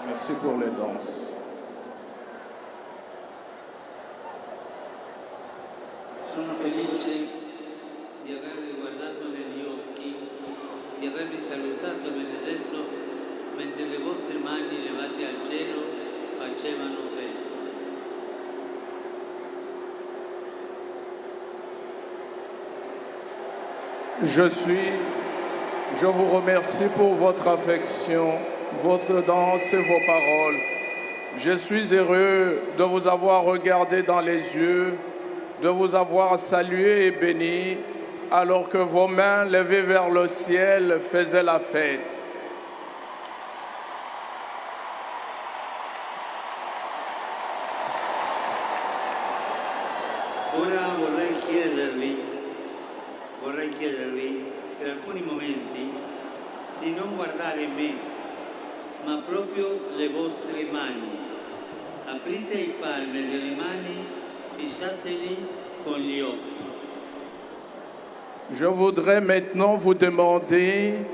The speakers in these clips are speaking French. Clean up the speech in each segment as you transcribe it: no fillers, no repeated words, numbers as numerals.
Merci pour les danses. Sono felice di avervi guardato negli occhi, di avervi salutato e benedetto mentre le vostre mani levate al cielo facevano festa. Je vous remercie pour votre affection, votre danse et vos paroles. Je suis heureux de vous avoir regardé dans les yeux, de vous avoir salué et béni, alors que vos mains levées vers le ciel faisaient la fête. Ora vorrei chiedervi per alcuni momenti di non guardare me, ma proprio le vostre mani. Aprite i palmi delle mani, fissateli con gli occhi. Je voudrais maintenant vous demander,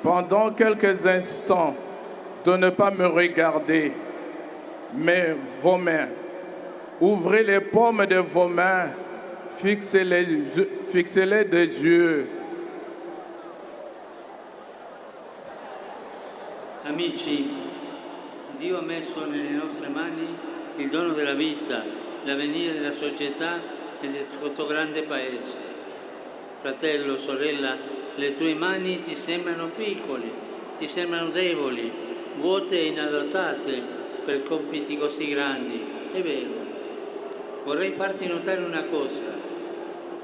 pendant quelques instants, de ne pas me regarder, mais vos mains. Ouvrez les paumes de vos mains, fixez-les des yeux. Amici, Dio ha messo nelle nostre mani il dono della vita, l'avvenire della società e del questo grande paese. Fratello, sorella, le tue mani ti sembrano piccole, ti sembrano deboli, vuote e inadattate per compiti così grandi. È vero. Vorrei farti notare una cosa.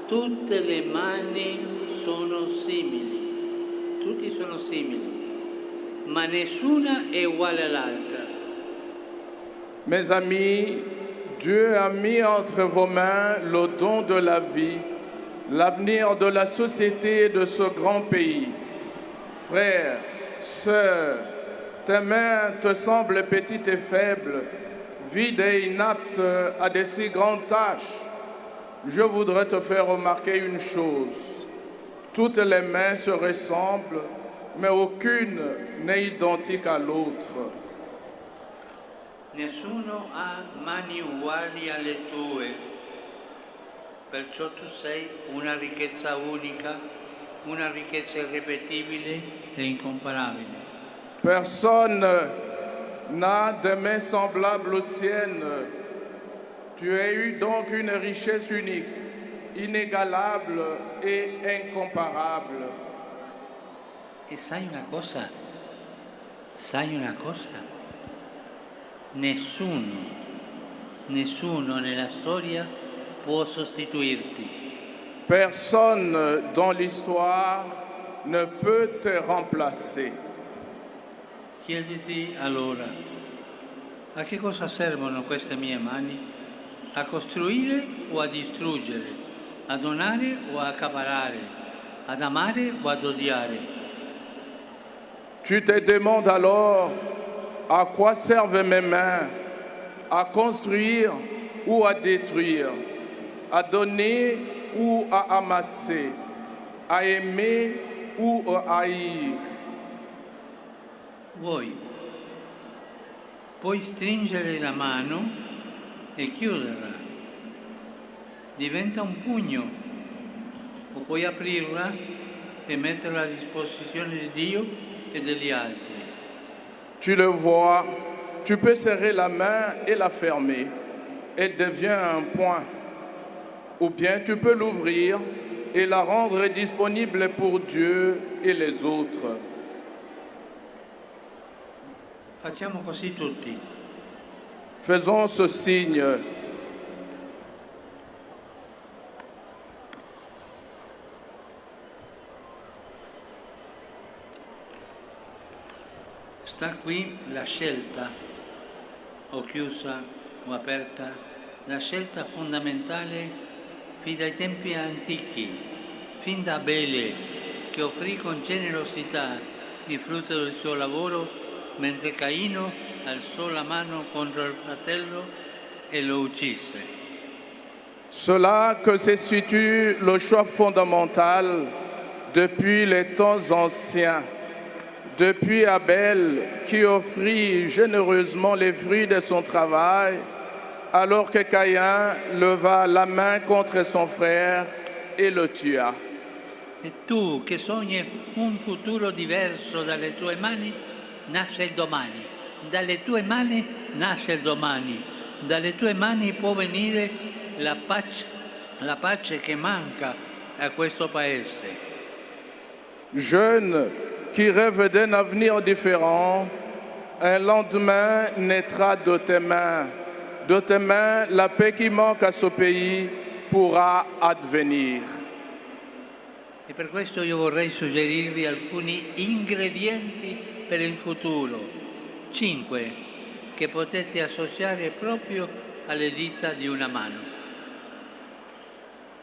Tutte le mani sono simili. Tutti sono simili. Ma nessuna è uguale all'altra. Mes amis, Dieu a mis entre vos mains le don de la vie, l'avenir de la société et de ce grand pays. Frères, sœurs, tes mains te semblent petites et faibles, vides et inaptes à de si grandes tâches. Je voudrais te faire remarquer une chose. Toutes les mains se ressemblent, mais aucune n'est identique à l'autre. Nessuno ha mani uguali alle tue, perciò tu sei una ricchezza unica, una ricchezza irripetibile e incomparabile. Personne n'a de mains semblables aux tiennes. Tu as eu donc une richesse unique, inégalable et incomparable. E sai una cosa? Sai una cosa? Nessuno nella storia può sostituirti. Personne dans l'histoire ne peut te remplacer. Chiediti allora, a che cosa servono queste mie mani? A costruire o a distruggere? A donare o a accaparare? Ad amare o ad odiare? Tu te demandes alors à quoi servent mes mains? À construire ou à détruire? À donner ou à amasser? À aimer ou à haïr? Puoi stringere la mano e chiuderla. Diventa un pugno. O puoi aprirla e metterla a disposizione di Dio e degli altri. Tu le vois, tu peux serrer la main et la fermer. Elle devient un poing. Ou bien tu peux l'ouvrir et la rendre disponible pour Dieu et les autres. Facciamo così tutti. Faisons ce signe. Sta qui la scelta, ho chiusa o aperta, la scelta fondamentale fin dai tempi antichi, fin da Abele, che offrì con generosità il frutto del suo lavoro, mentre Caino alzò la mano contro il fratello e lo uccise. Cela que se situe le choix fondamental depuis les temps anciens, depuis Abel qui offrit généreusement les fruits de son travail, alors que Caïn leva la main contre son frère et le tua. E tu che sogni un futuro diverso dalle tue mani, nasce il domani. Dalle tue mani nasce il domani. Dalle tue mani può venire la pace che manca a questo paese. Jeune qui rêve d'un avenir différent, un lendemain naîtra de tes mains. De tes mains, la paix qui manque à ce pays pourra advenir. E per questo io vorrei suggerirvi alcuni ingredienti per il futuro, 5, che potete associare proprio alle dita di una mano.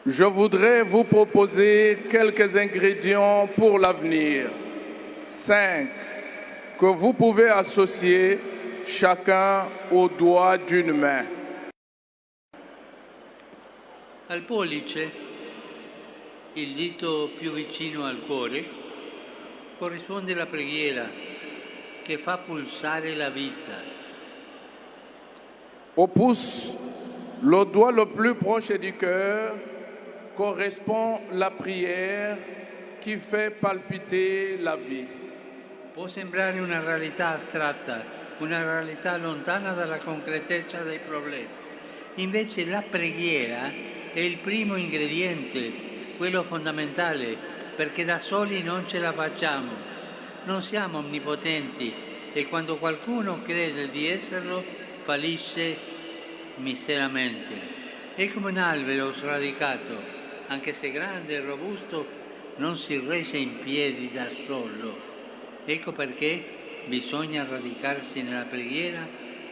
Je voudrais vous proposer quelques ingrédients pour l'avenir. 5 que vous pouvez associer chacun au doigt d'une main. Al pollice, il dito più vicino al cuore, corrisponde la preghiera che fa pulsare la vita. Au pouce, le doigt le plus proche du cœur, correspond la prière qui fait palpiter la vie. Può sembrare una realtà astratta, una realtà lontana dalla concretezza dei problemi. Invece la preghiera è il primo ingrediente, quello fondamentale, perché da soli non ce la facciamo. Non siamo onnipotenti e quando qualcuno crede di esserlo, fallisce miseramente. È come un albero sradicato, anche se grande e robusto, non si regge in piedi da solo. Ecco perché bisogna radicarsi nella preghiera,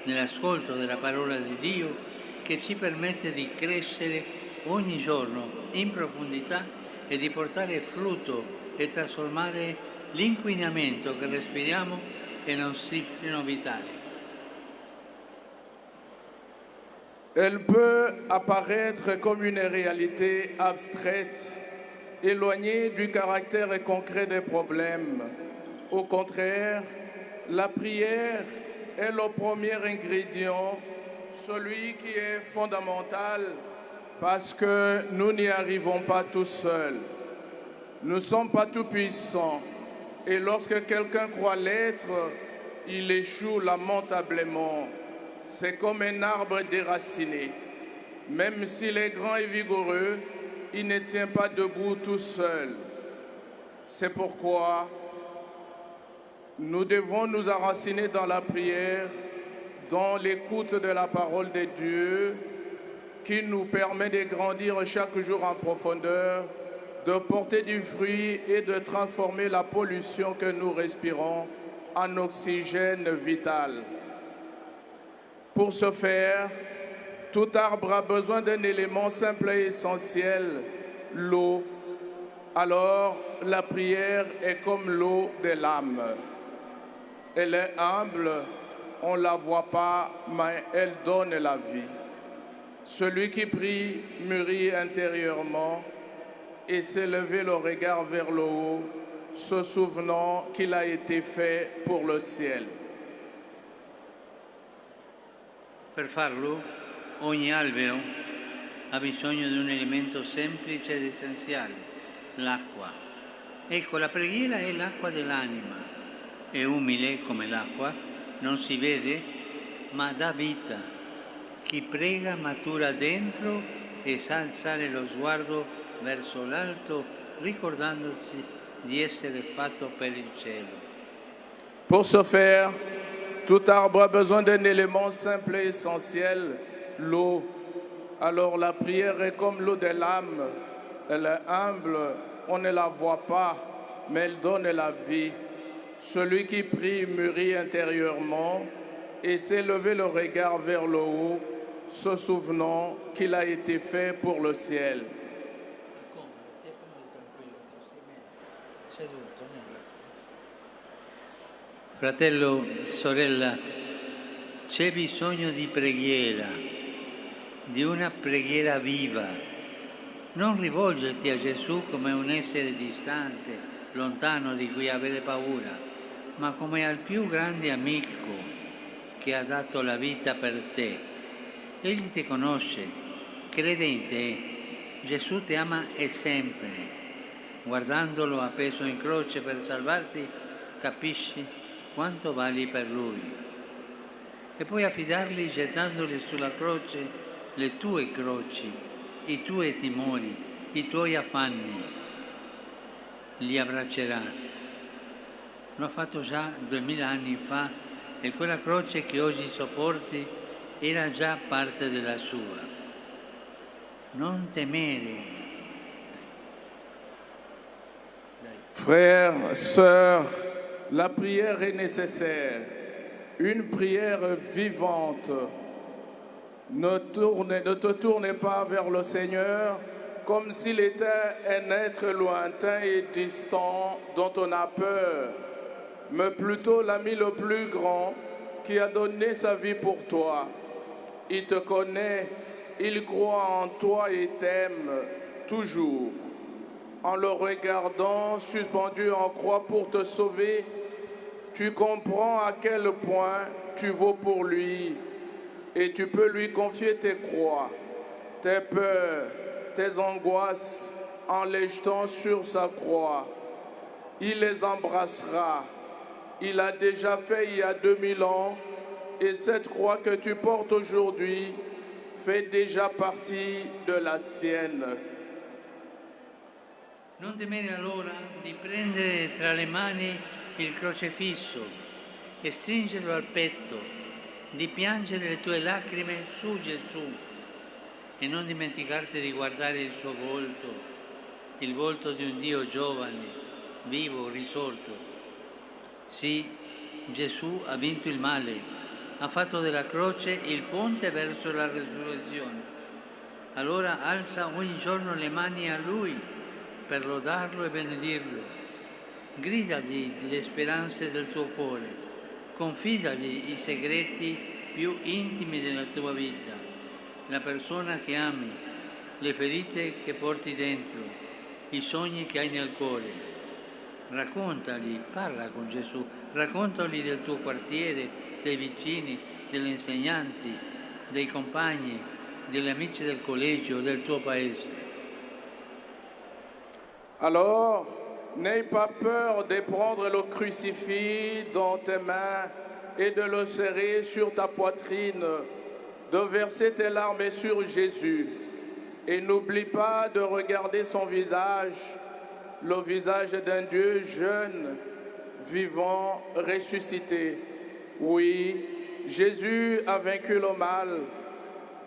nell'ascolto della parola di Dio, che ci permette di crescere ogni giorno in profondità e di portare frutto e trasformare l'inquinamento che respiriamo in ossigeno vitale. Elle peut apparaître comme une réalité abstraite, éloignée du caractère concret des problèmes. Au contraire, la prière est le premier ingrédient, celui qui est fondamental parce que nous n'y arrivons pas tout seuls. Nous ne sommes pas tout puissants et lorsque quelqu'un croit l'être, il échoue lamentablement. C'est comme un arbre déraciné. Même s'il est grand et vigoureux, il ne tient pas debout tout seul. C'est pourquoi nous devons nous enraciner dans la prière, dans l'écoute de la parole de Dieu, qui nous permet de grandir chaque jour en profondeur, de porter du fruit et de transformer la pollution que nous respirons en oxygène vital. Pour ce faire, tout arbre a besoin d'un élément simple et essentiel, l'eau. Alors, la prière est comme l'eau de l'âme. Elle est humble, on ne la voit pas, mais elle donne la vie. Celui qui prie mûrit intérieurement et s'est levé le regard vers le haut, se souvenant qu'il a été fait pour le ciel. Per farlo, ogni albero ha bisogno di un elemento semplice ed essenziale, l'acqua. Ecco, la preghiera è l'acqua dell'anima. È umile come l'acqua, non si vede, ma dà vita. Chi prega matura dentro e sa alzare lo sguardo verso l'alto, ricordandosi di essere fatto per il cielo. Pour ce faire, tout arbre a besoin d'un élément simple et essentiel, l'eau. Alors la prière est comme l'eau de l'âme. Elle est humble, on ne la voit pas, mais elle donne la vie. Celui qui prie mûrit intérieurement et s'est levé le regard vers le haut, se souvenant qu'il a été fait pour le ciel. Fratello, sorella, c'è bisogno di preghiera, di una preghiera viva. Non rivolgerti a Gesù come un essere distante, lontano di cui avere paura, ma come al più grande amico che ha dato la vita per te. Egli ti conosce, crede in te. Gesù ti ama e sempre. Guardandolo appeso in croce per salvarti, capisci quanto vali per Lui. E puoi affidargli gettandoli sulla croce le tue croci, i tuoi timori, i tuoi affanni. Li abbraccerà. Lo ha fatto già 2000 anni fa e quella croce che oggi sopporti era già parte della sua. Non temere. Frères, sœurs, la prière est nécessaire, une prière vivante. Ne te tourne pas vers le Seigneur comme s'il était un être lointain et distant dont on a peur, mais plutôt l'ami le plus grand qui a donné sa vie pour toi. Il te connaît, il croit en toi et t'aime toujours. En le regardant suspendu en croix pour te sauver, tu comprends à quel point tu vaux pour lui et tu peux lui confier tes croix, tes peurs, tes angoisses en les jetant sur sa croix. Il les embrassera. Il a déjà fait il y a 2000 ans et cette croix que tu portes aujourd'hui fait déjà partie de la sienne. Non temere allora di prendere tra le mani il crocefisso e stringerlo al petto, di piangere le tue lacrime su Gesù e non dimenticarti di guardare il suo volto, il volto di un Dio giovane, vivo, risorto. Sì, Gesù ha vinto il male, ha fatto della croce il ponte verso la resurrezione. Allora alza ogni giorno le mani a Lui per lodarlo e benedirlo. Gridagli le speranze del tuo cuore, confidagli i segreti più intimi della tua vita, la persona che ami, le ferite che porti dentro, i sogni che hai nel cuore. Raccontagli, parla con Gesù, raccontagli del tuo quartiere, dei vicini, degli insegnanti, dei compagni, degli amici del collegio, del tuo paese. Alors, n'aie pas peur de prendre le crucifix dans tes mains et de le serrer sur ta poitrine, de verser tes larmes sur Jésus. Et n'oublie pas de regarder son visage, le visage d'un Dieu jeune, vivant, ressuscité. Oui, Jésus a vaincu le mal.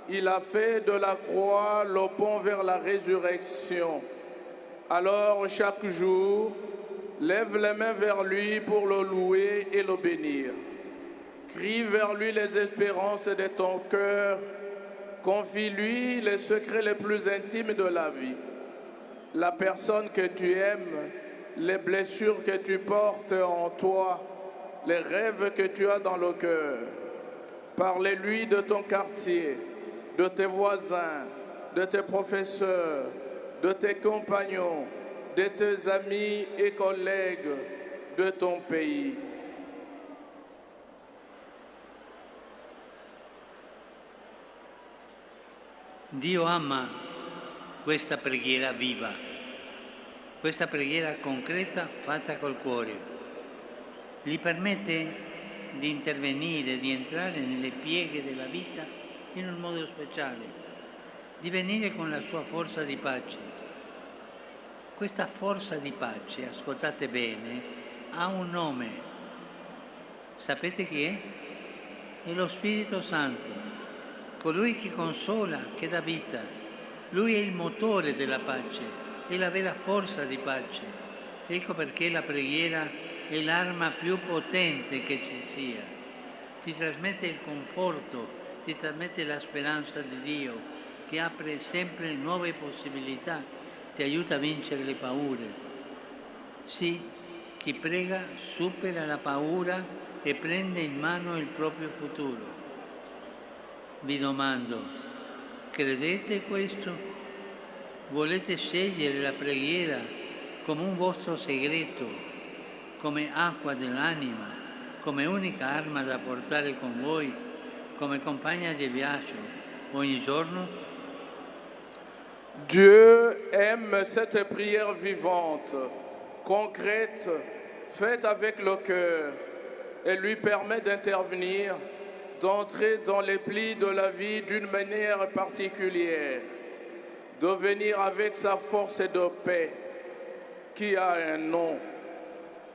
Il a fait de la croix le pont vers la résurrection. Alors chaque jour, lève les mains vers lui pour le louer et le bénir. Crie vers lui les espérances de ton cœur. Confie-lui les secrets les plus intimes de la vie. La personne que tu aimes, les blessures que tu portes en toi, les rêves que tu as dans le cœur. Parle-lui de ton quartier, de tes voisins, de tes professeurs, de tes compagnons, de tes amis et collègues, de ton pays. Dio ama questa preghiera viva, questa preghiera concreta fatta col cuore. Gli permette di intervenire, di entrare nelle pieghe della vita in un modo speciale, di venire con la sua forza di pace. Questa forza di pace, ascoltate bene, ha un nome. Sapete chi è? È lo Spirito Santo, colui che consola, che dà vita. Lui è il motore della pace, è la vera forza di pace. Ecco perché la preghiera è l'arma più potente che ci sia. ti trasmette il conforto, ti trasmette la speranza di Dio, ti apre sempre nuove possibilità, ti aiuta a vincere le paure. Sì, chi prega supera la paura e prende in mano il proprio futuro. Vi domando, credete questo? Volete scegliere la preghiera come un vostro segreto, come acqua dell'anima, come unica arma da portare con voi, come compagna di viaggio ogni giorno? Dieu aime cette prière vivante, concrète, faite avec le cœur, et lui permet d'intervenir, d'entrer dans les plis de la vie d'une manière particulière, de venir avec sa force de paix, qui a un nom.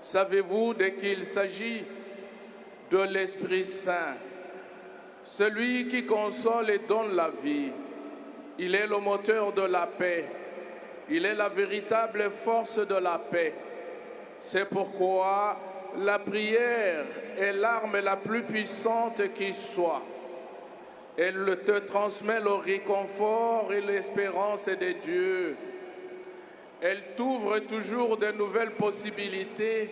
Savez-vous de qui il s'agit? De l'Esprit Saint, celui qui console et donne la vie. Il est le moteur de la paix. Il est la véritable force de la paix. C'est pourquoi la prière est l'arme la plus puissante qui soit. Elle te transmet le réconfort et l'espérance de Dieu. Elle t'ouvre toujours de nouvelles possibilités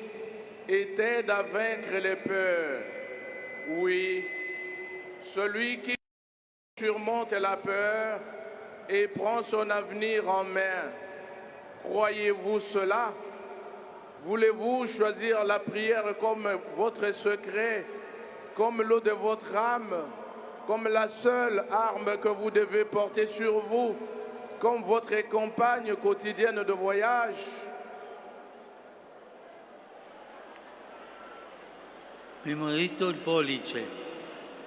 et t'aide à vaincre les peurs. Oui, celui qui surmonte la peur et prend son avenir en main. Croyez-vous cela? Voulez-vous choisir la prière comme votre secret, comme l'eau de votre âme, comme la seule arme que vous devez porter sur vous, comme votre compagne quotidienne de voyage? Primo dito il pollice,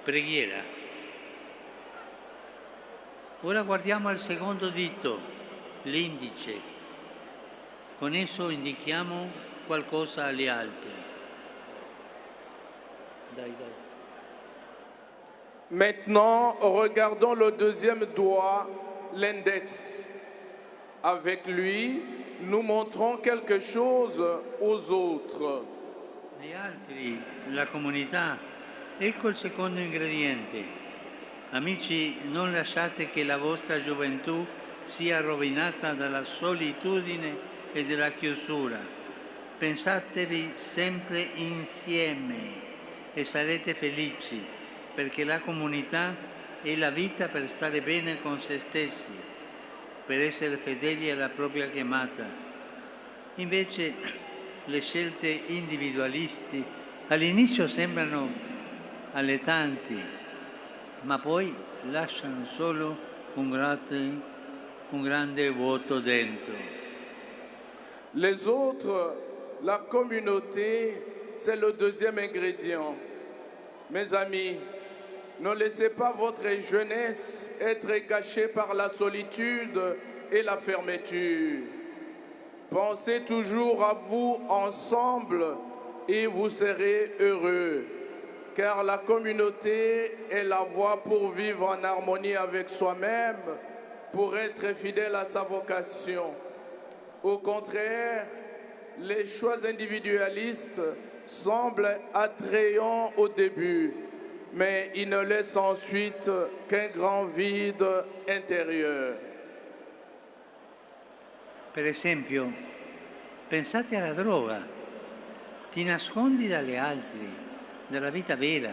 preghiera. Ora guardiamo al secondo dito, l'indice. Con esso indichiamo qualcosa agli altri. Dai. Maintenant, regardons le deuxième doigt, l'index. Avec lui, nous montrons quelque chose aux autres. Gli altri, la comunità, ecco il secondo ingrediente. Amici, non lasciate che la vostra gioventù sia rovinata dalla solitudine e dalla chiusura. Pensatevi sempre insieme e sarete felici, perché la comunità è la vita per stare bene con se stessi, per essere fedeli alla propria chiamata. Invece le scelte individualisti all'inizio sembrano allettanti, ma poi lasciano solo un grande vuoto dentro. Les autres, la communauté, c'est le deuxième ingrédient. Mes amis, ne laissez pas votre jeunesse être gâchée par la solitude et la fermeture. Pensez toujours à vous ensemble et vous serez heureux, car la communauté est la voie pour vivre en harmonie avec soi-même, pour être fidèle à sa vocation. Au contraire, les choix individualistes semblent attrayants au début, mais ils ne laissent ensuite qu'un grand vide intérieur. Per esempio, pensate alla droga. Ti nascondi dagli altri, dalla vita vera,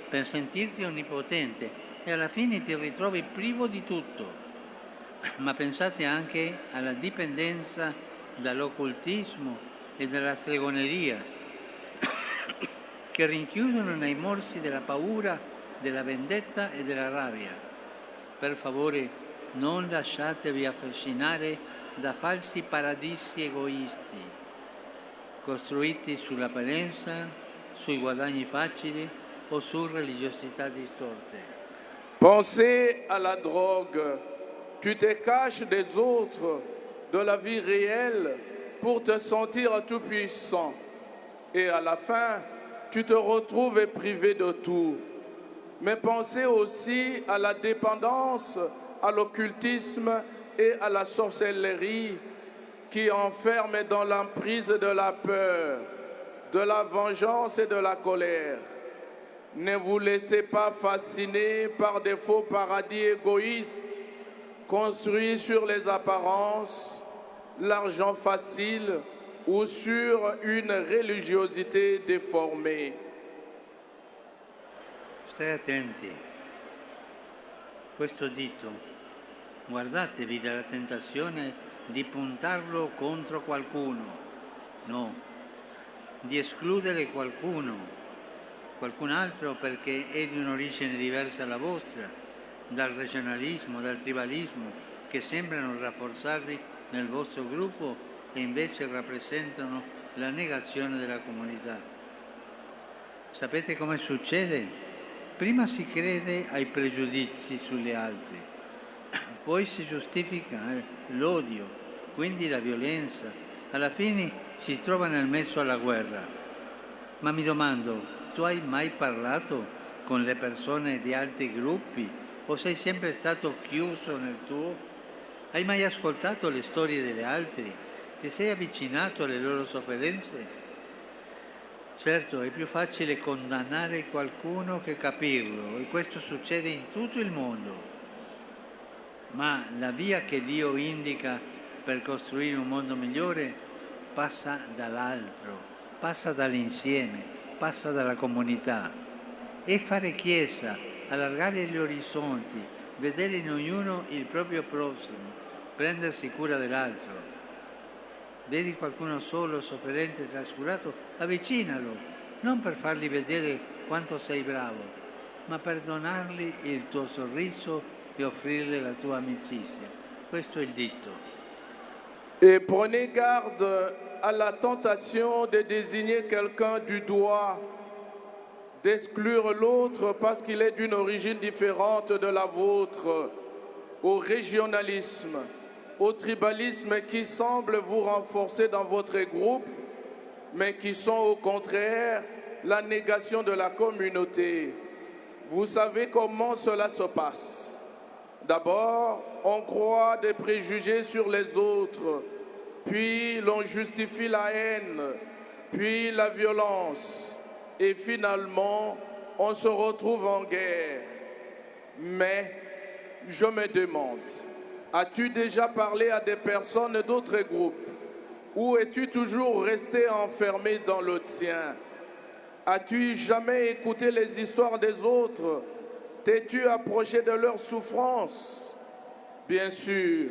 per sentirti onnipotente e alla fine ti ritrovi privo di tutto. Ma pensate anche alla dipendenza dall'occultismo e dalla stregoneria, che rinchiudono nei morsi della paura, della vendetta e della rabbia. Per favore, non lasciatevi affascinare da falsi paradisi egoisti, costruiti sull'apparenza, sui guadagni facili o su religiosità distorte. Pensez à la drogue. Tu te caches des autres, de la vie réelle, pour te sentir tout puissant. Et à la fin, tu te retrouves privé de tout. Mais pensez aussi à la dépendance, à l'occultisme et à la sorcellerie qui enferment dans l'emprise de la peur, de la vengeance et de la colère. Ne vous laissez pas fasciner par des faux paradis égoïstes construits sur les apparences, l'argent facile ou sur une religiosité déformée. State attenti. Questo dito, guardatevi dalla tentazione di puntarlo contro qualcuno, no, di escludere qualcun altro perché è di un'origine diversa dalla vostra, dal regionalismo, dal tribalismo, che sembrano rafforzarvi nel vostro gruppo e invece rappresentano la negazione della comunità. Sapete come succede? Prima si crede ai pregiudizi sugli altri, poi si giustifica l'odio, quindi la violenza. Alla fine ci si trova nel mezzo alla guerra. Ma mi domando, tu hai mai parlato con le persone di altri gruppi o sei sempre stato chiuso nel tuo? Hai mai ascoltato le storie degli altri? Ti sei avvicinato alle loro sofferenze? Certo, è più facile condannare qualcuno che capirlo e questo succede in tutto il mondo. Ma la via che Dio indica per costruire un mondo migliore passa dall'altro, passa dall'insieme, passa dalla comunità. È fare chiesa, allargare gli orizzonti, vedere in ognuno il proprio prossimo, prendersi cura dell'altro. Vedi qualcuno solo, sofferente, trascurato, avvicinalo, non per fargli vedere quanto sei bravo, ma per donargli il tuo sorriso e offrirgli la tua amicizia. Questo è il dito. Et prenez garde à la tentation de désigner quelqu'un du doigt, d'exclure l'autre parce qu'il est d'une origine différente de la vôtre, au régionalisme, au tribalisme qui semble vous renforcer dans votre groupe, mais qui sont au contraire la négation de la communauté. Vous savez comment cela se passe. D'abord, on croit des préjugés sur les autres, puis l'on justifie la haine, puis la violence, et finalement, on se retrouve en guerre. Mais je me demande, as-tu déjà parlé à des personnes d'autres groupes ou es-tu toujours resté enfermé dans le tien? As-tu jamais écouté les histoires des autres? T'es-tu approché de leurs souffrances? Bien sûr,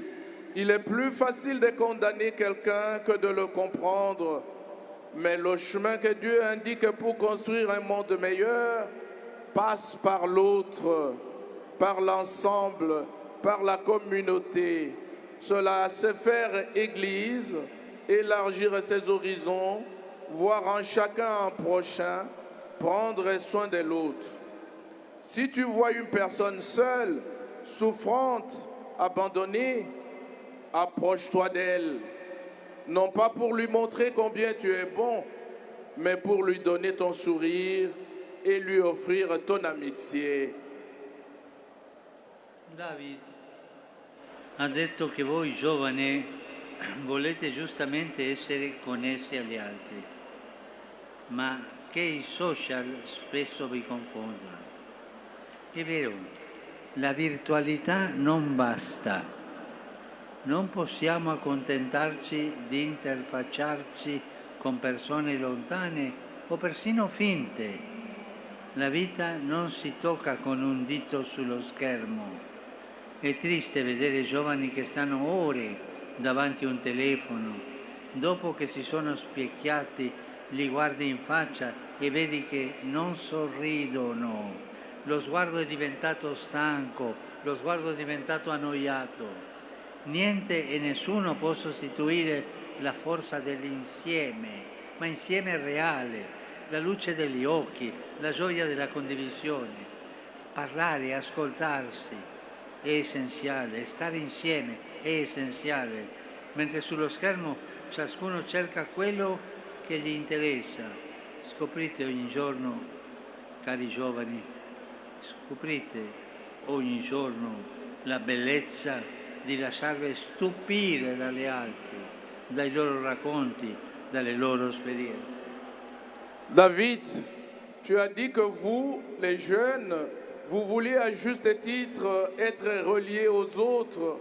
il est plus facile de condamner quelqu'un que de le comprendre, mais le chemin que Dieu indique pour construire un monde meilleur passe par l'autre, par l'ensemble, par la communauté. Cela, c'est faire Église, élargir ses horizons, voir en chacun un prochain, prendre soin de l'autre. Si tu vois une personne seule, souffrante, abandonnée, approche-toi d'elle. Non pas pour lui montrer combien tu es bon, mais pour lui donner ton sourire et lui offrir ton amitié. David ha detto che voi giovani volete giustamente essere connessi agli altri, ma che i social spesso vi confondono. È vero, la virtualità non basta. Non possiamo accontentarci di interfacciarci con persone lontane o persino finte. La vita non si tocca con un dito sullo schermo. È triste vedere giovani che stanno ore davanti a un telefono, dopo che si sono specchiati, li guardi in faccia e vedi che non sorridono. Lo sguardo è diventato stanco, lo sguardo è diventato annoiato. Niente e nessuno può sostituire la forza dell'insieme, ma insieme reale, la luce degli occhi, la gioia della condivisione. Parlare, ascoltarsi è essenziale, stare insieme è essenziale, mentre sullo schermo ciascuno cerca quello che gli interessa. Scoprite ogni giorno, cari giovani, scoprite ogni giorno la bellezza di lasciarvi stupire dagli altri, dai loro racconti, dalle loro esperienze. David, Tu as dit que vous, les jeunes, vous vouliez à juste titre être reliés aux autres,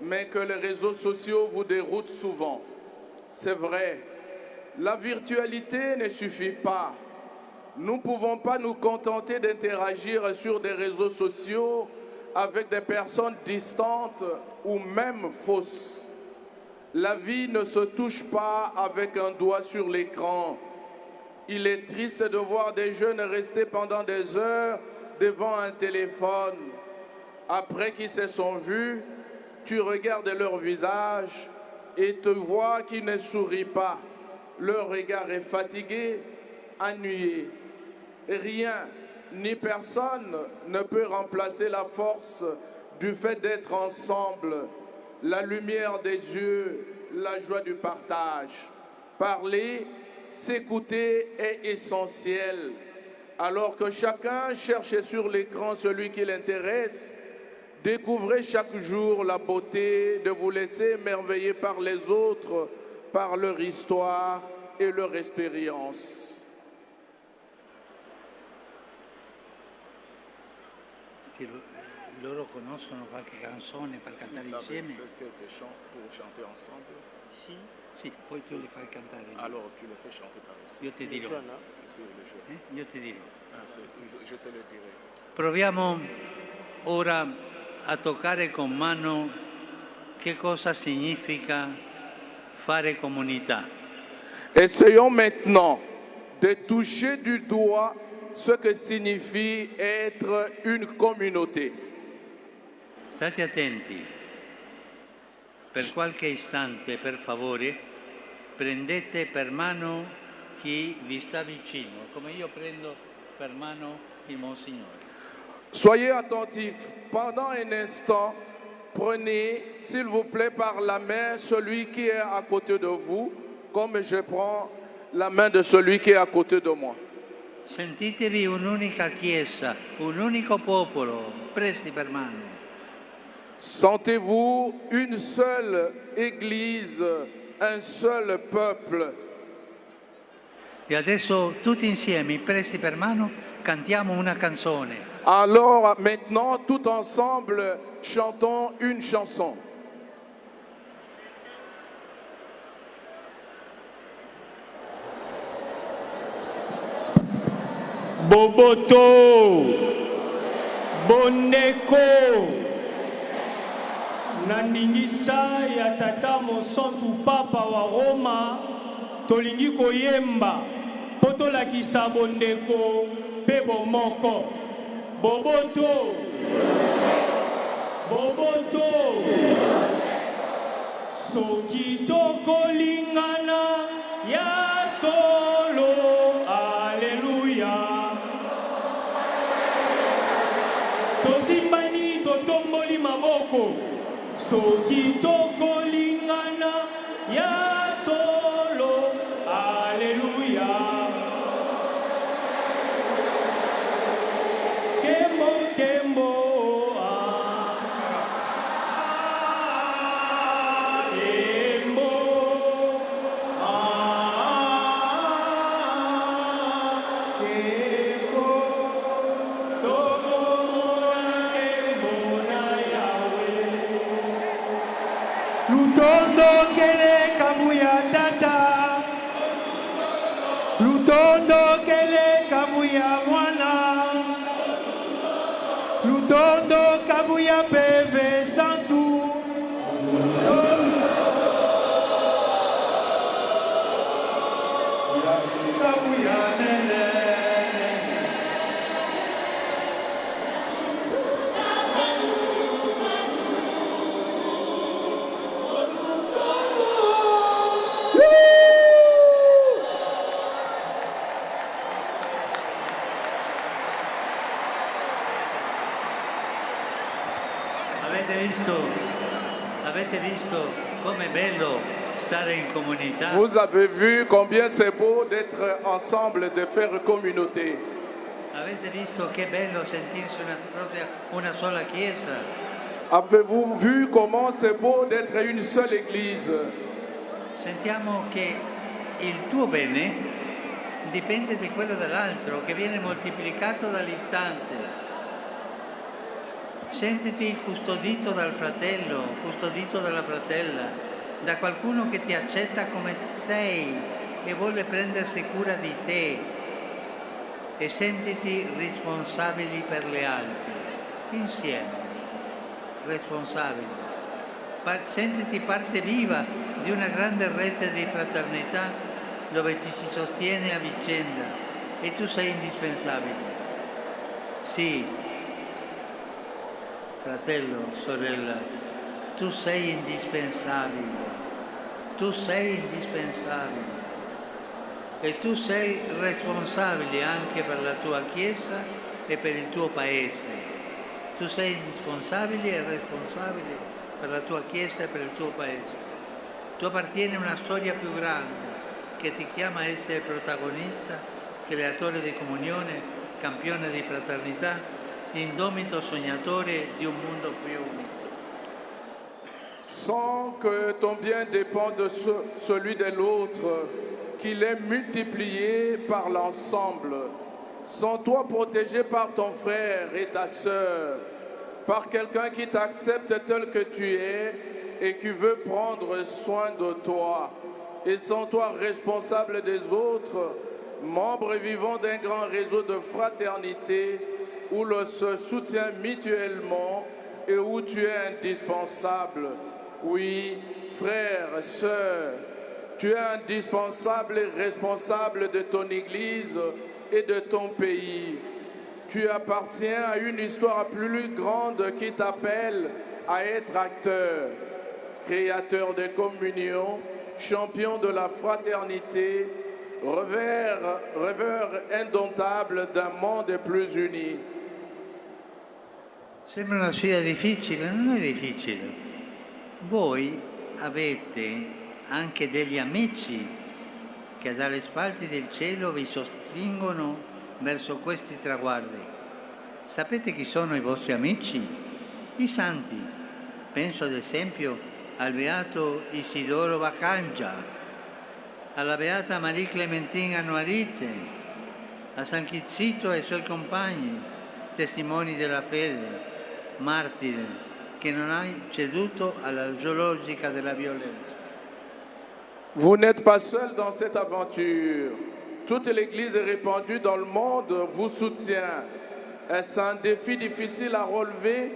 mais que les réseaux sociaux vous déroutent souvent. C'est vrai, la virtualité ne suffit pas. Nous ne pouvons pas nous contenter d'interagir sur des réseaux sociaux avec des personnes distantes ou même fausses. La vie ne se touche pas avec un doigt sur l'écran. Il est triste de voir des jeunes rester pendant des heures devant un téléphone. Après qu'ils se sont vus, tu regardes leur visage et te vois qu'ils ne sourient pas. Leur regard est fatigué, ennuyé. Rien ni personne ne peut remplacer la force du fait d'être ensemble, la lumière des yeux, la joie du partage. Parler, s'écouter est essentiel. Alors que chacun cherche sur l'écran celui qui l'intéresse, découvrez chaque jour la beauté de vous laisser émerveiller par les autres, par leur histoire et leur expérience. Loro conoscono qualche canzone per cantare insieme? Quelques chants pour chanter ensemble. Sì, poi tu li fai cantare. Alors tu le fais chanter par ici. Io ti dirò. C'est le jeu. Io ti dirò. Je te le dirai. Proviamo ora a toccare con mano che cosa significa fare comunità. Essayons maintenant de toucher du doigt ce que signifie être une communauté. State attenti. Per qualche istante, per favore, prendete per mano chi vi sta vicino, come io prendo per mano il Monsignore. Soyez attentifs. Pendant un instant, prenez, s'il vous plaît, par la main celui qui est à côté de vous, comme je prends la main de celui qui est à côté de moi. Sentitevi un'unica chiesa, un unico popolo, presi per mano. Sentez-vous une seule église, un seul peuple. E adesso tutti insieme, presi per mano, cantiamo una canzone. Alors maintenant, tout ensemble, chantons une chanson. Boboto, Boneko, Nandingisa ya tata mosantu papa wa Roma, tolingi koyemba, potolakisa bondeko, pe bomoko. Boboto, Boboto, soki tokolingana ya solo, Alléluia. Tosimbani totomboli maboko soki tokolingana ya solo Alléluia. Kembo kembo Lutondo kele kamuya tata, Lutondo kele kamuya mwana, Lutondo kamuya peve santu, kamuya nene. Avete visto com'è bello stare in comunità? Vous avez vu combien c'est beau d'être ensemble, de faire communauté. Avete visto che bello sentirsi una sola chiesa? Avez-vous vu comment c'est beau d'être une seule église? Sentiamo che il tuo bene dipende di quello dell'altro, che viene moltiplicato dall'istante. Sentiti custodito dal fratello, custodito dalla fratella, da qualcuno che ti accetta come sei e vuole prendersi cura di te, e sentiti responsabili per le altre, insieme, responsabili. Sentiti parte viva di una grande rete di fraternità dove ci si sostiene a vicenda e tu sei indispensabile. Sì, fratello, sorella, tu sei indispensabile, tu sei indispensabile e tu sei responsabile anche per la tua Chiesa e per il tuo Paese. Tu sei indispensabile e responsabile per la tua Chiesa e per il tuo Paese. Tu appartieni a una storia più grande che ti chiama a essere protagonista, creatore di comunione, campione di fraternità, indomito sognatore di un mondo più unico. Sans que ton bien dépend de celui de l'autre, qu'il est multiplié par l'ensemble. Sans toi protégé par ton frère et ta sœur, par quelqu'un qui t'accepte tel que tu es et qui veut prendre soin de toi. Et sans toi responsable des autres, membre vivant d'un grand réseau de fraternité où l'on se soutient mutuellement et où tu es indispensable. Oui, frère, sœur, tu es indispensable et responsable de ton Église et de ton pays. Tu appartiens à une histoire plus grande qui t'appelle à être acteur, créateur de communion, champion de la fraternité, rêveur indomptable d'un monde plus uni. Sembra una sfida difficile, non è difficile. Voi avete anche degli amici che dalle spalle del cielo vi sostengono verso questi traguardi. Sapete chi sono i vostri amici? I santi. Penso ad esempio al beato Isidoro Baccangia, alla beata Marie Clementine Annuarite, a San Chizzito e ai suoi compagni, testimoni della fede, martire, che non hai ceduto alla logica della violenza. Vous n'êtes pas seul dans cette aventure. Toute l'Église répandue dans le monde vous soutient. Est-ce un défi difficile à relever?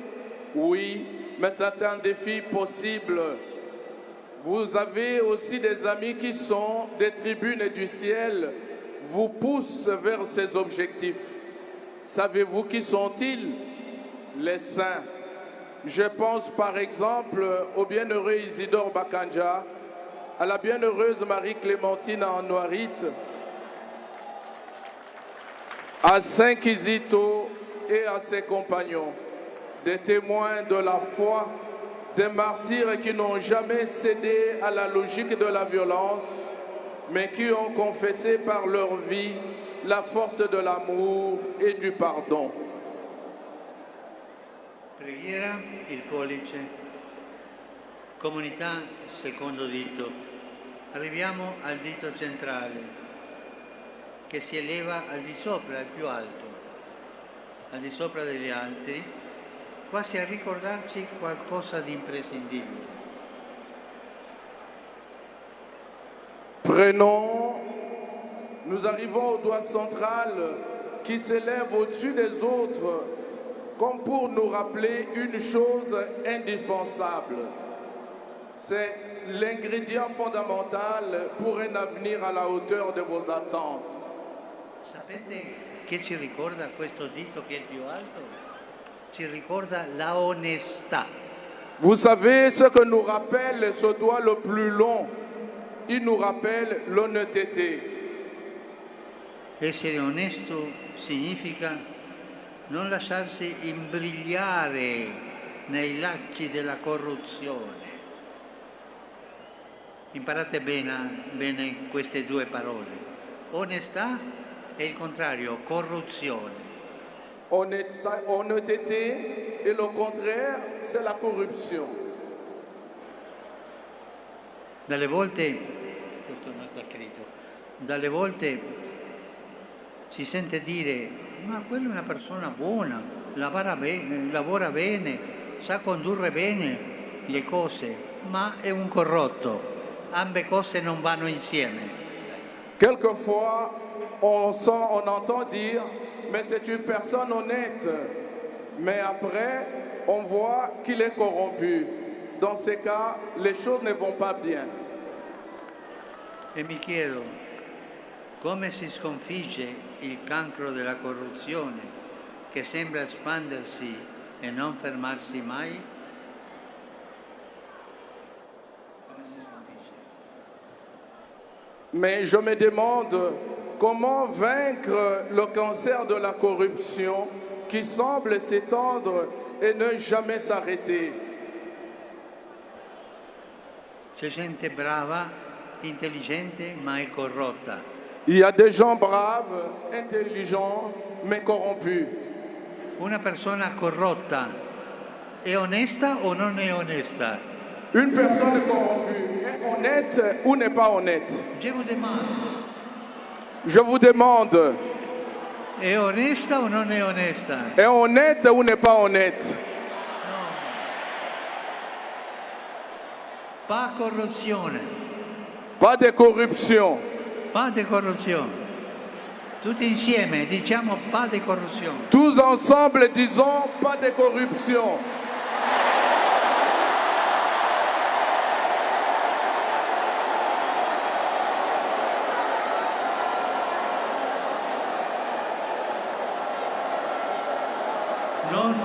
Oui, mais c'est un défi possible. Vous avez aussi des amis qui sont des tribunes du ciel, vous poussent vers ces objectifs. Savez-vous qui sont-ils? Les saints. Je pense par exemple au bienheureux Isidore Baccangia, à la bienheureuse Marie-Clémentine Annuarite, à Saint Kizito et à ses compagnons, des témoins de la foi, des martyrs qui n'ont jamais cédé à la logique de la violence, mais qui ont confessé par leur vie la force de l'amour et du pardon. Preghiera, il pollice, comunità, secondo dito. Arriviamo al dito centrale, che si eleva al di sopra, al più alto, al di sopra degli altri, quasi a ricordarci qualcosa di imprescindibile. Prenons, nous arrivons au doigt central qui s'élève au-dessus des autres, comme pour nous rappeler une chose indispensable. C'est l'ingrédient fondamental pour un avenir à la hauteur de vos attentes. Sapete che ci ricorda questo dito che è il più alto? Ci ricorda la onestà. Vous savez ce que nous rappelle ce doigt le plus long? Il nous rappelle l'honnêteté. Essere onesto significa non lasciarsi imbrigliare nei lacci della corruzione. Imparate bene queste due parole. Onestà è il contrario, corruzione. Honnêteté et le contraire, c'est la corruption. Dalle volte, questo non sta scritto, dalle volte si sente dire, ma quella è una persona buona, lavora bene, sa condurre bene le cose, ma è un corrotto. Ambe cose non vanno insieme. Quelquefois, on entend dire, mais c'est une personne honnête. Mais après, on voit qu'il est corrompu. Dans ces cas, les choses ne vont pas bien. E mi chiedo, come si sconfigge il cancro della corruzione che sembra espandersi e non fermarsi mai? Come si sconfigge? Mais je me demande comment vaincre le cancer de la corruption qui semble s'étendre et ne jamais s'arrêter. C'è gente brava, intelligente, ma è corrotta. Il y a des gens braves, intelligents, mais corrompus. Una persona corrotta è onesta o non è onesta? Une personne corrompue est honnête ou n'est pas honnête? Je vous demande, Je vous demande, è onesta o non è onesta? est honnête ou n'est pas honnête? Pas corruzione, Pas de corruption. pas di corruzione. Tutti insieme diciamo pas di corruzione. Tous ensemble, disons, pas de corruption. Non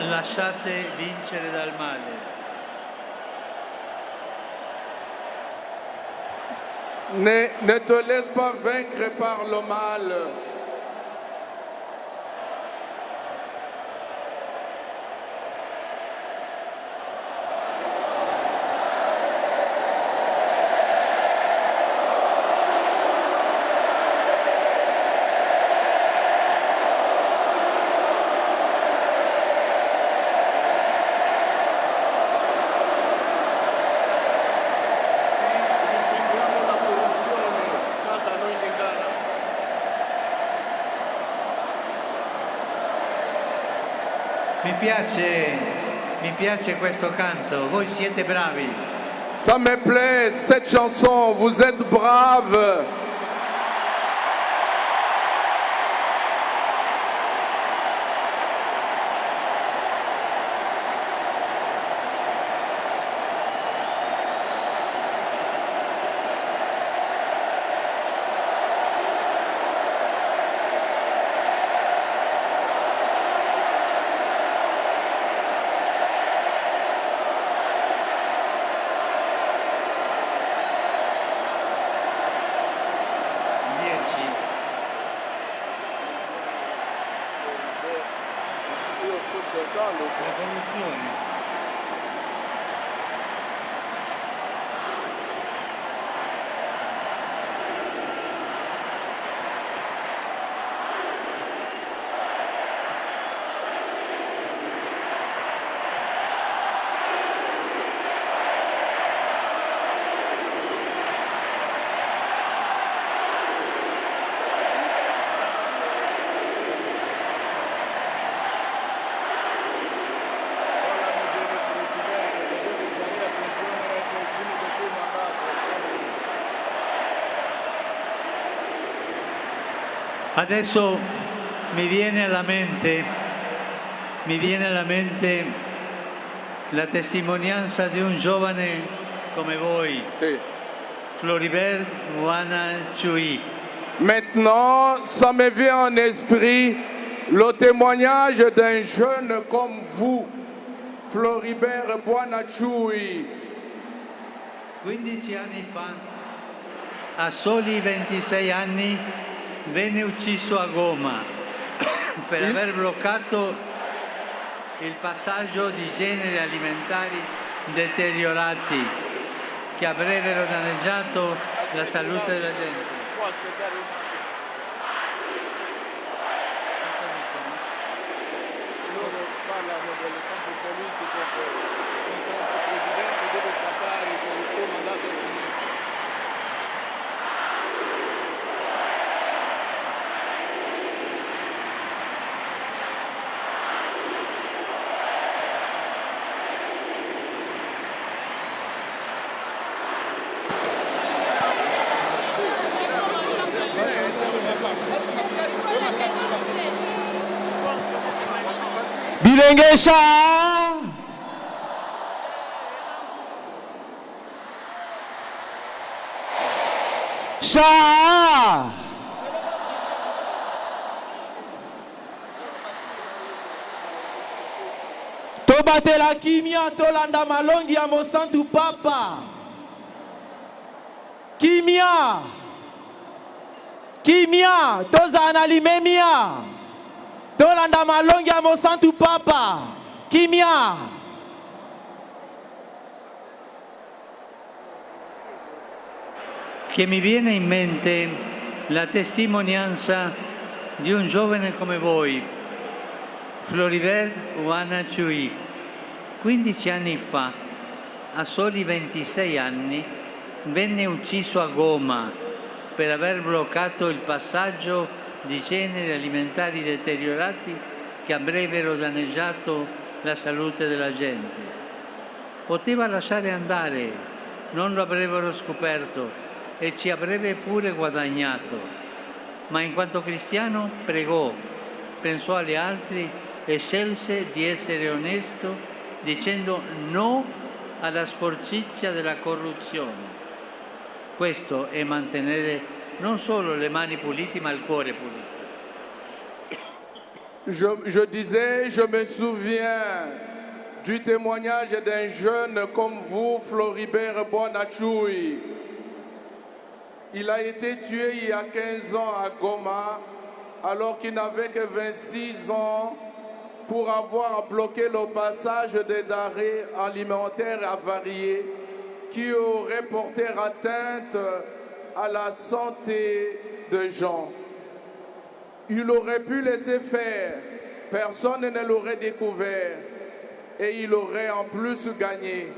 lasciate vincere dal male. Ne te laisse pas vaincre par le mal. Mi piace questo canto, voi siete bravi. Ça me plaît, cette chanson, vous êtes braves. Io sto cercando La corruzione. Adesso mi viene alla mente la testimonianza di un giovane come voi, Sì. Floribert Buonacciui. Maintenant, ça me vient en esprit le témoignage d'un jeune comme vous, Floribert Buonacciui. 15 anni fa, a soli 26 anni, venne ucciso a Goma per aver bloccato il passaggio di generi alimentari deteriorati che avrebbero danneggiato la salute della gente. Può aspettare un loro parlano del campo politico che il campo presidente deve sapere che il suo mandato è finito. Elengesha. Sha. Tobatela kimia tolanda malongi ya mosantu papa. Kimia. Kimia toza na limemia. Tolanda malongi ya mosantu papa. Kimia. Che mi viene in mente la testimonianza di un giovane come voi, Floribert Wana Chui. 15 anni fa, a soli 26 anni, venne ucciso a Goma per aver bloccato il passaggio di generi alimentari deteriorati che avrebbero danneggiato la salute della gente. Poteva lasciare andare, non lo avrebbero scoperto e ci avrebbe pure guadagnato, ma in quanto cristiano pregò, pensò agli altri e scelse di essere onesto dicendo no alla sporcizia della corruzione. Questo è mantenere non solo le mani pulite ma il cuore pulito. Je disais, je me souviens du témoignage d'un jeune comme vous, Floribert Bonachui. Il a été tué il y a 15 ans à Goma, alors qu'il n'avait que 26 ans, pour avoir bloqué le passage des denrées alimentaires avariées qui auraient porté atteinte à la santé des gens. Il aurait pu laisser faire, personne ne l'aurait découvert et il aurait en plus gagné.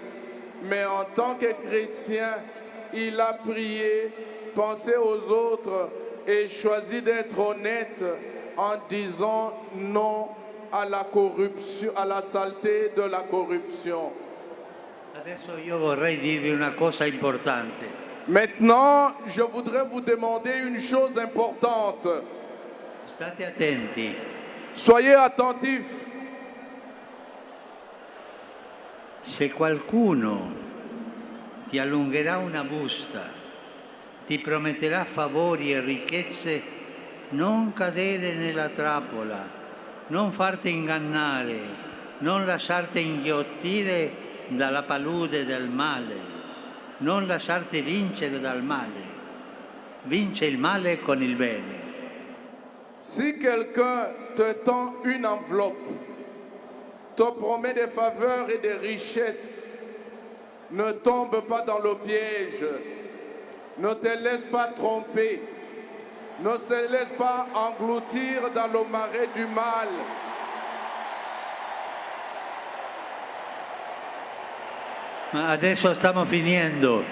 Mais en tant que chrétien, il a prié, pensé aux autres et choisi d'être honnête en disant non à la corruption, à la saleté de la corruption. Adesso io vorrei dirvi una cosa importante. Maintenant, je voudrais vous demander une chose importante. State attenti. Soyez attentifs. Se qualcuno ti allungherà una busta, ti prometterà favori e ricchezze, non cadere nella trappola, non farti ingannare, non lasciarti inghiottire dalla palude del male, non lasciarti vincere dal male. Vince il male con il bene. Si quelqu'un te tend une enveloppe, te promet des faveurs et des richesses, ne tombe pas dans le piège, ne te laisse pas tromper, ne se laisse pas engloutir dans le marais du mal. Ma adesso stiamo finendo.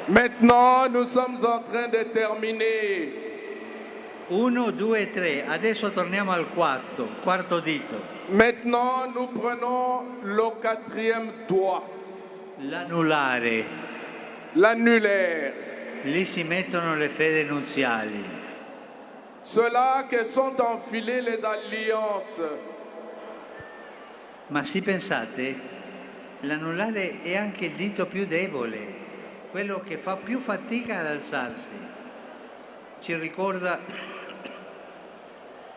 Maintenant, nous sommes en train de terminer. 1, 2, 3. Adesso torniamo al quarto dito. Maintenant, nous prenons le quatrième doigt, L'anulare. l'annulaire. Lì si mettono le fedi nuziali. Ceux-là que sont enfilés les alliances. Ma se pensate, l'anulare è anche il dito più debole, quello che fa più fatica ad alzarsi. Ci ricorda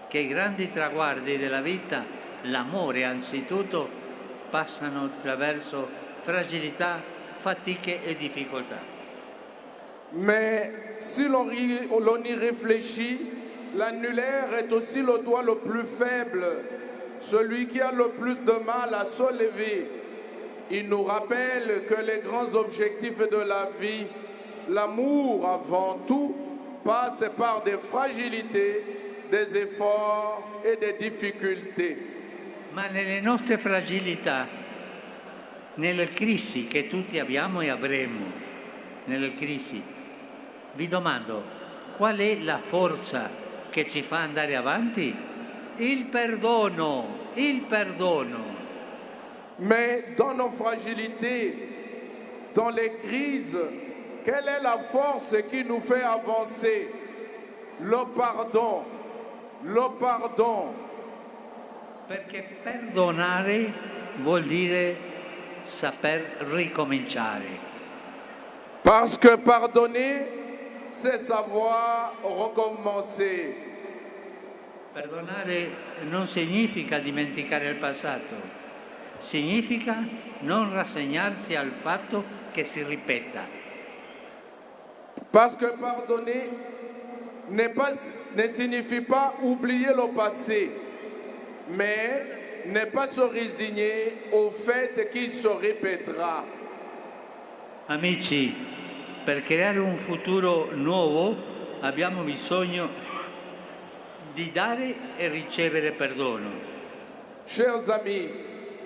che i grandi traguardi della vita, l'amore anzitutto, passano attraverso fragilità, fatiche e difficoltà. Mais si l'on y réfléchit, l'annulaire est aussi le doigt le plus faible, celui qui a le plus de mal à se lever. Il nous rappelle que les grands objectifs de la vie, l'amour avant tout, passent par des fragilités, des efforts et des difficultés. Ma nelle nostre fragilità, nelle crisi che tutti abbiamo e avremo, nelle crisi, vi domando, qual è la forza che ci fa andare avanti? Il perdono, il perdono. Mais dans nos fragilités, dans les crises, quelle est la force qui nous fait avancer? Le pardon, le pardon. Perché perdonare vuol dire saper ricominciare. Parce que pardonner, c'est savoir recommencer. Perdonare non significa dimenticare il passato, significa non rassegnarsi al fatto che si ripeta. Parce que pardonner ne signifie pas oublier le passé, mais ne pas se résigner au fait qu'il se répétera. Amici, per creare un futuro nuovo abbiamo bisogno di dare e ricevere perdono. Chers amis,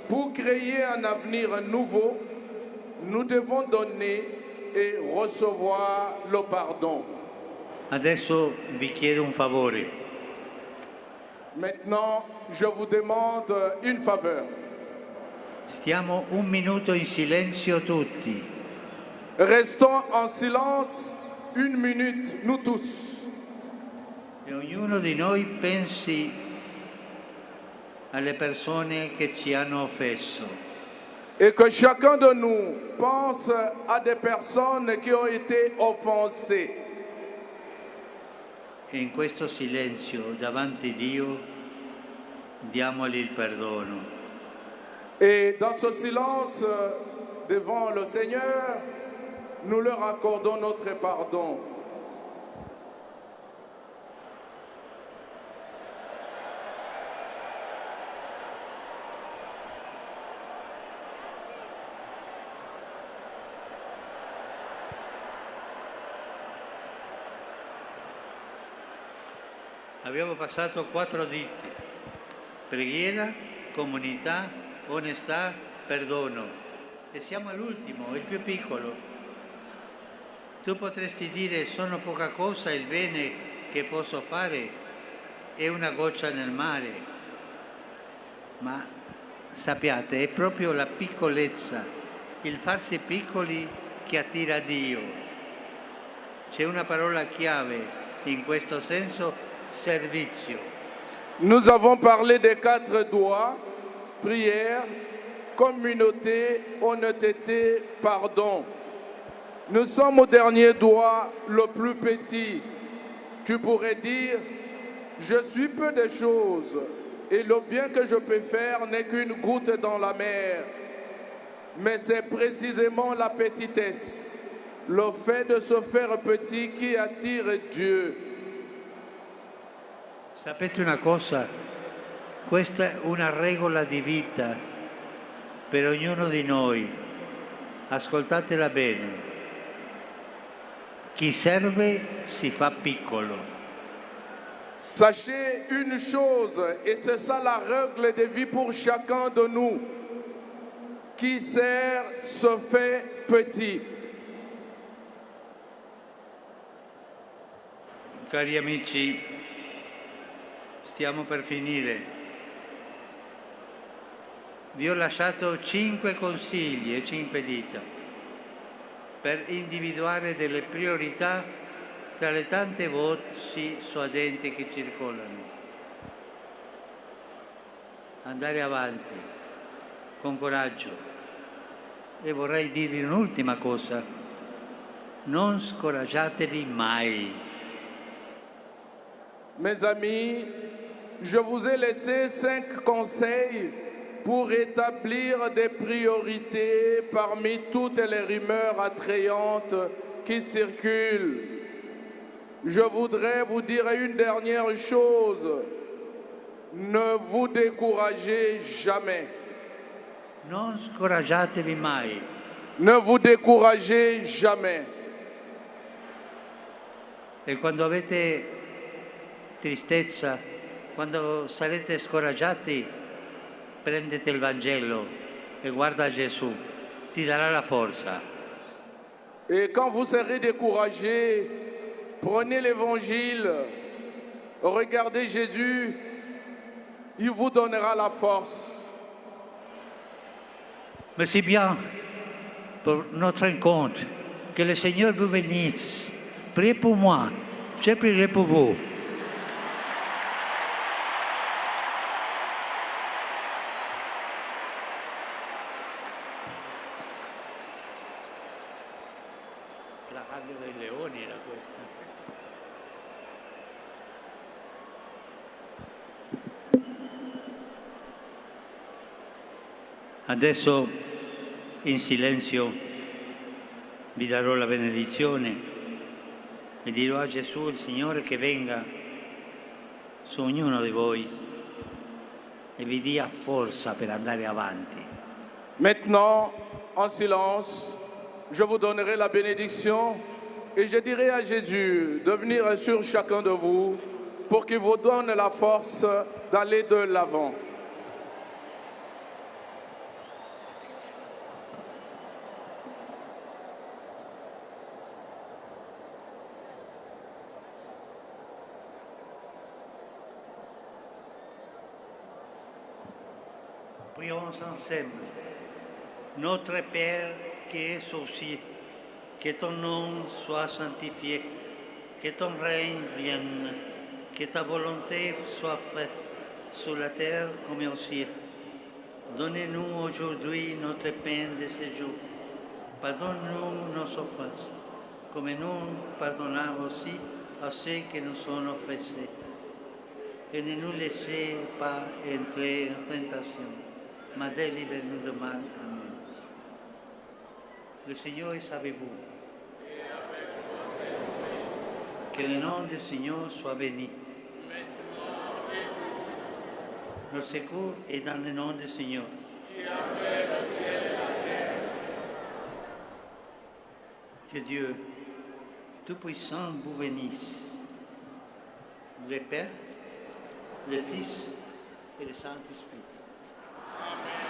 pour créer un avenir nouveau, nous devons donner et recevoir le pardon. Adesso vi chiedo un favore. Maintenant, je vous demande une faveur. Stiamo un minuto in silenzio tutti. Restons en silence une minute, nous tous. E ognuno di noi pensi alle persone che ci hanno offeso. Et que chacun de nous pense à des personnes qui ont été offensées. E in questo silenzio davanti a Dio diamogli il perdono. Et dans ce silence devant le Seigneur, nous leur accordons notre pardon. Abbiamo passato 4 diti: preghiera, comunità, onestà, perdono. E siamo all'ultimo, il più piccolo. Tu potresti dire: sono poca cosa il bene che posso fare, è una goccia nel mare. Ma sappiate, è proprio la piccolezza, il farsi piccoli che attira a Dio. C'è una parola chiave in questo senso: servizio. Nous avons parlé des 4 doigts, prière, communauté, honnêteté, pardon. Nous sommes au dernier doigt, le plus petit. Tu pourrais dire, je suis peu de choses et le bien que je peux faire n'est qu'une goutte dans la mer. Mais c'est précisément la petitesse, le fait de se faire petit qui attire Dieu. Sapete una cosa? Questa è una regola di vita per ognuno di noi. Ascoltatela bene. Chi serve si fa piccolo. Sachez une chose, et c'est ça la règle de vie pour chacun de nous. Qui sert se fait petit. Cari amici, stiamo per finire. Vi ho lasciato 5 consigli e 5 dita per individuare delle priorità tra le tante voci suadenti che circolano. Andare avanti con coraggio. E vorrei dirvi un'ultima cosa: non scoraggiatevi mai. Mes amis, je vous ai laissé 5 conseils pour établir des priorités parmi toutes les rumeurs attrayantes qui circulent. Je voudrais vous dire une dernière chose. Ne vous découragez jamais. Non scoraggiatevi mai. Ne vous découragez jamais. E quando avete tristezza, quando sarete scoraggiati, prendete il Vangelo e guarda Gesù, ti darà la forza. Et quand vous serez découragé, prenez l'évangile, regardez Jésus, il vous donnera la force. Merci bien pour notre rencontre. Que le Seigneur vous bénisse. Priez pour moi, je prierai pour vous. La rabbia dei leoni era questa. Adesso in silenzio vi darò la benedizione e dirò a Gesù, il Signore, che venga su ognuno di voi e vi dia forza per andare avanti. Maintenant, en silence, je vous donnerai la bénédiction et je dirai à Jésus de venir sur chacun de vous pour qu'il vous donne la force d'aller de l'avant. Prions ensemble. Notre Père qui es aux cieux, que ton nom soit sanctifié, que ton règne vienne, que ta volonté soit faite sur la terre comme au ciel. Donne-nous aujourd'hui notre pain de ce jour. Pardonne-nous nos offenses, comme nous pardonnons aussi à ceux qui nous ont offensés. Et ne nous laissez pas entrer en tentation, mais délivre-nous de mal. Amen. Le Seigneur est avec vous. Que le nom du Seigneur soit béni. Notre secours est dans le nom du Seigneur. Que Dieu Tout-Puissant vous bénisse, le Père, le Fils et le Saint-Esprit. Amen.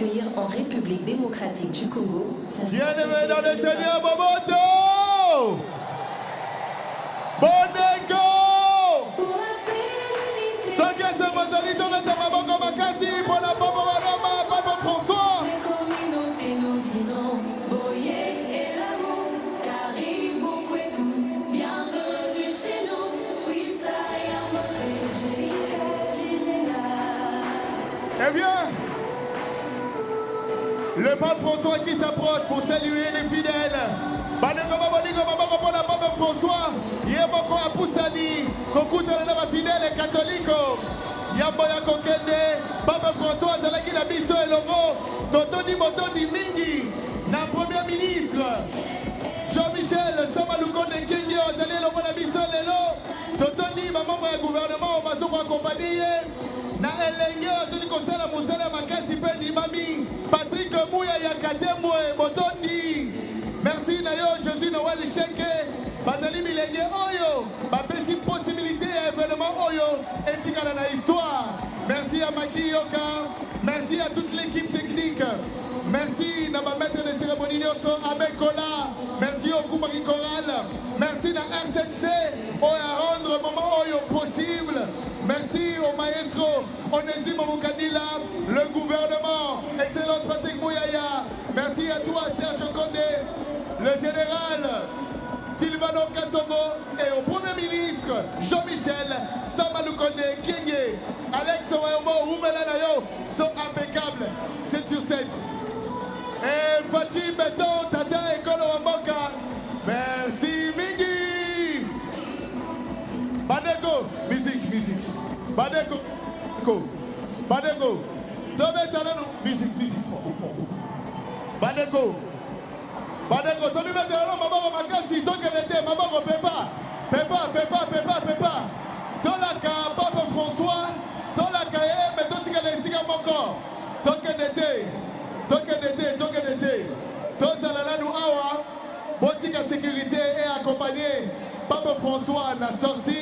accueillir en République démocratique du Congo sa Bien-aimé dans le Seigneur Boboto, Boneko, Sangasa Mazalito Natamabongo Makasi, pour la Papa Madama, Papa François. Les communautés nous disons Boye et l'amour, Caribou Kwetou, bienvenue chez nous, oui ça y a monté, Eh bien, le pape François qui s'approche pour saluer les fidèles. Baneko Babonigo Baboko pour la Pape François. Yemoko Apusani, Kokuta la fidèle catholico. Yamboya Kokende, Pape François Zalaki la biso et logo. Totoni Motoni Mingi, na premier ministre. Jean-Michel Samaloukonde Kingi, Ozali Lomo la biso lelo. Totoni, maman du gouvernement, on va se accompagner. Na elenge ozali kosala mosala makasi pe limami Patrick Mouya Yakatemwe Botondi. Merci na yo Jésus Noël Cheke bazali milenge oyo bapesi possibilité ya événement oyo etikala na histoire. Merci à Maki Yoka, merci à toute l'équipe technique, merci na ba maître de cérémonie nyonso Abekola, merci au Kumari Choral, merci na RTNC oyo a rendre moment oyo possible. Merci au maestro Onésime Moukadila, le gouvernement, Excellence Patrick Mouyaya. Merci à toi Serge Condé, le général Sylvano Kassongo et au Premier ministre Jean-Michel Samaloukonde Kienge. Alex Owayomo, Oumelanayo sont impeccables, 7 sur 7. Et Fachi Beton, Tata Ekolo Wamboka. Merci Mingi. Badeko, musique. Badeko, Tobe Talano, musique. Badeko, Tobe Talano, Maboko Makasi, Tokenete, Maboko Pepa. Tolaka, Papa François, Tolaka, mais Totika Lesiga Moko. Tokenete. Tosalalanu Awa, Botika Sécurité est accompagné. Papa François n'a sorti.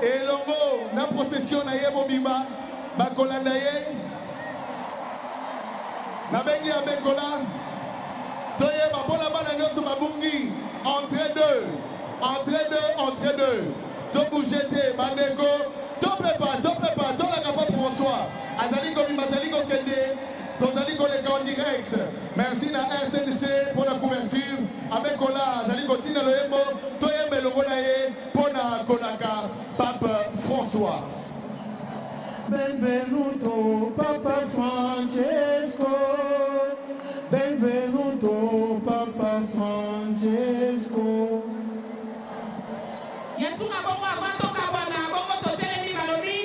Et longo na procession na yebo bimba bakolanda ye na bengi ya bekola toye babola bana nyonso babungi entrée 2 to bougete bandeko to prépa to la Papa François azali ko bimba azali ko kende tozali ko leka en direct. Merci na RTNC pour la couverture abekola azali ko tina loyembo toye melongo na ye pona kolaka Pape François. Benvenuto Papa Francesco, benvenuto Papa Francesco. Yesu kabongo abatoka bwana bongo totelemi balobi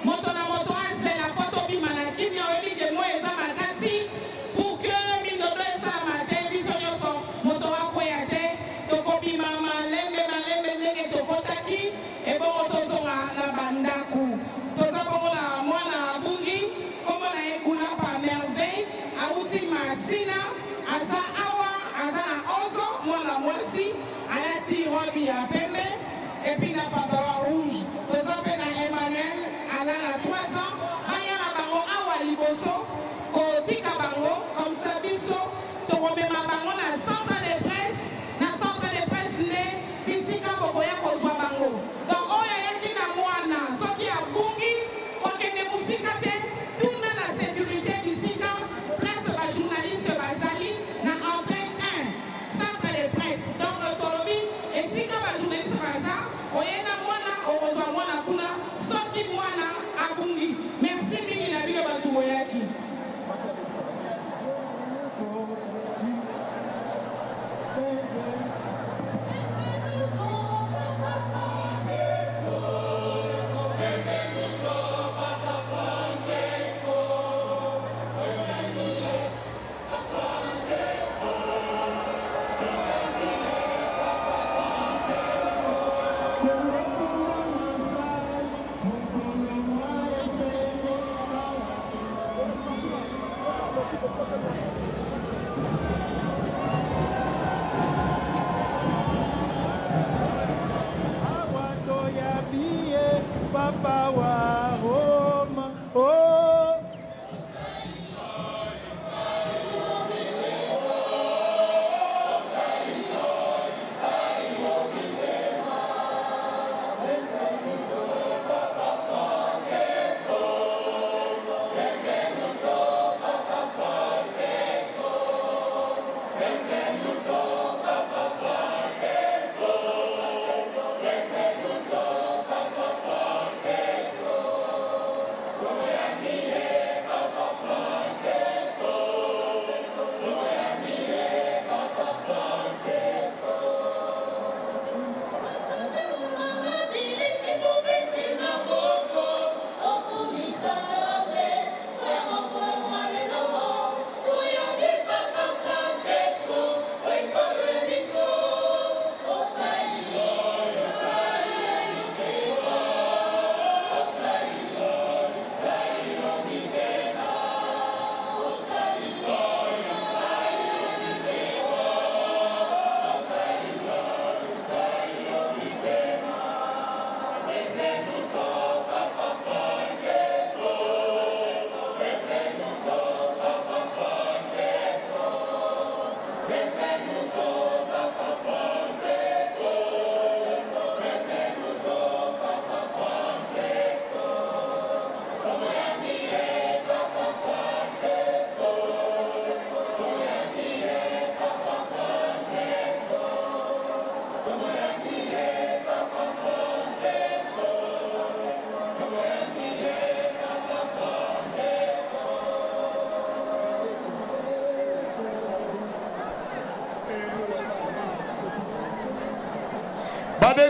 moto na moto asela poto bimana kimia oyebi ke mo eza makasi pour que mindodo esala te biso nyonso moto akwea te tokobima malembe ndenge tokotaki ebongo tozonga na bandaku toza bongo na mwana abungi kombo na ye kuna pa merveille auti masina aza awa aza na ozo mwana mwasi alati robi ya pembe et puis na pantalon rouge. Toza pe na Emmanuel ala na 3 ans. Baya na bango awa liboso kotika bango comme ça biso tokomema bango na centre de presse nde bisika bokoya kozwa bango. Donc oyo yaki na mwana soki abungi kokende musika te tuna na sécurité bisika place ba journaliste bazali na entrée 1 centre de presse. Donc tolobi esika ba journaliste baza oyena mwana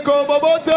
bandeko boboto.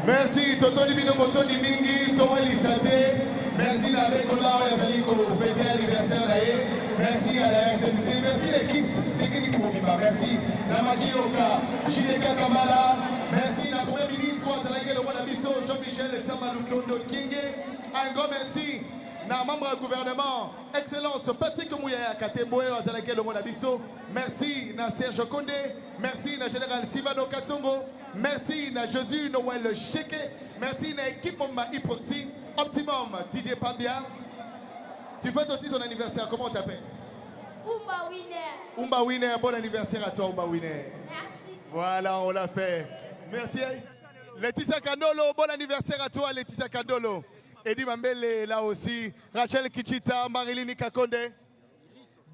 Merci Totoni Bino Botoni Mingi, Thomas Lissate. Merci la Bekola Yazaliko, fêter l'anniversaire d'ailleurs. Merci à la RTNC, merci l'équipe technique Mokiba, merci Namaki Oka, Jineka Kamala, merci la Premier ministre, le roi d'Abisso, Jean-Michel Samaloukondo Kinge. Un grand merci na membre du gouvernement, Excellence Patrick Mouyaya Katemboe, le roi d'Abisso. Merci na Serge Condé, merci na Général Sivano Kassongo, merci na Jésus Noël Cheke, merci na équipe Moma Iproxy, Optimum Didier Pambia. Tu fêtes aussi ton anniversaire, comment on t'appelle? Umba Winner. Umba Winner, bon anniversaire à toi Umba Winner. Merci. Voilà, on l'a fait. Merci. Laetitia Kandolo, bon anniversaire à toi Laetitia Kandolo. Eddie Mambele là aussi. Rachel Kichita, Marilyn Kakonde.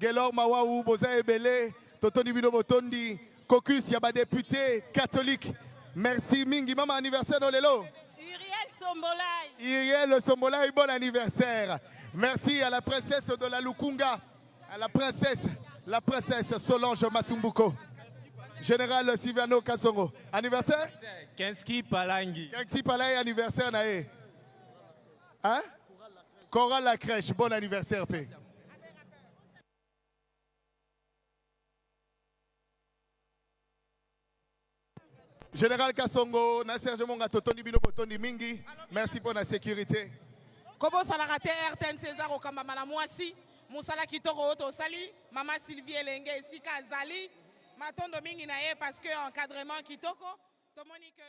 Gelor Mawaou, Boza Ebele, Totoni Bino Botondi, Caucus, Yaba député catholique. Merci Mingi, maman anniversaire dans l'élo. Uriel Sombolai. Uriel Sombolai, bon anniversaire. Merci à la princesse de la Lukunga, à la princesse Solange Masumbuko. Général Sivano Kassongo. Anniversaire? Kenski Palangi. Kenski Palangi, anniversaire nae. Hein? Coral la crèche, bon anniversaire P. Général Kassongo, Nasser Jemonga Totoni Bino Botoni Mingi, merci pour la sécurité. Kobo Salarate RTN César Okamba Malamwasi, Moussala Kitoko Oto Sali, Maman Sylvie Elenge Sika Zali, Matondo Mingi Naye parce que encadrement Kitoko, Tomonique.